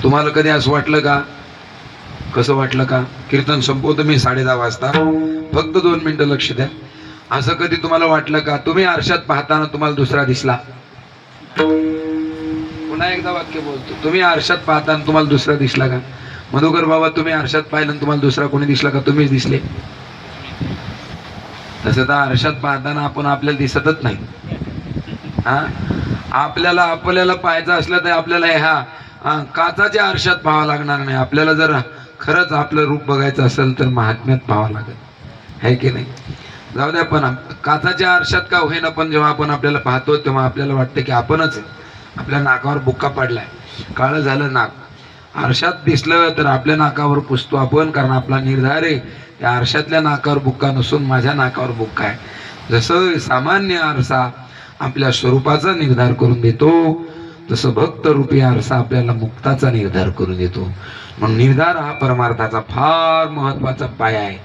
तुम्हाला कधी असं वाटलं का? कसं वाटलं का? कीर्तन संपवतो मी 10:30 वाजता, फक्त 2 मिनिटं लक्ष द्या. असं कधी तुम्हाला वाटलं का तुम्ही आरशात पाहताना तुम्हाला दुसरा दिसला? पुन्हा एकदा वाक्य बोलतो, तुम्ही आरशात पाहताना तुम्हाला दुसरा दिसला का? मधुकर बाबा, तुम्ही आरशात पाहिलं आणि तुम्हाला दुसरा कोणी दिसला का? तुम्हीच दिसले. तसं तर आरशात पाहताना आपण आपल्याला दिसतच नाही. हा, आपल्याला पाहायचं असलं तर आपल्याला काचाच्या आरशात पाहावं लागणार नाही. आपल्याला जर खरंच आपलं रूप बघायचं असेल तर महात्म्यात पाहावं लागेल, है की नाही? जाऊ द्या, पण काचाच्या आरशात का होईना, पण जेव्हा आपण आपल्याला पाहतो तेव्हा आपल्याला वाटतं की आपणच आहे. आपल्या नाकावर बुक्का पडलाय, काळं झालं नाक. आरशात दिसलं तर आपल्या नाकावर पुसतो आपण, कारण आपला निर्धार आहे त्या आरशातल्या नाकावर बुक्का नसून माझ्या नाकावर बुक्का आहे. जसं सामान्य आरसा आपल्या स्वरूपाचा निर्धार करून देतो, तसं भक्त रूपी आरसा आपल्याला मुक्ताचा निर्धार करून देतो. म्हणून निर्धार हा परमार्थाचा फार महत्वाचा पाया आहे.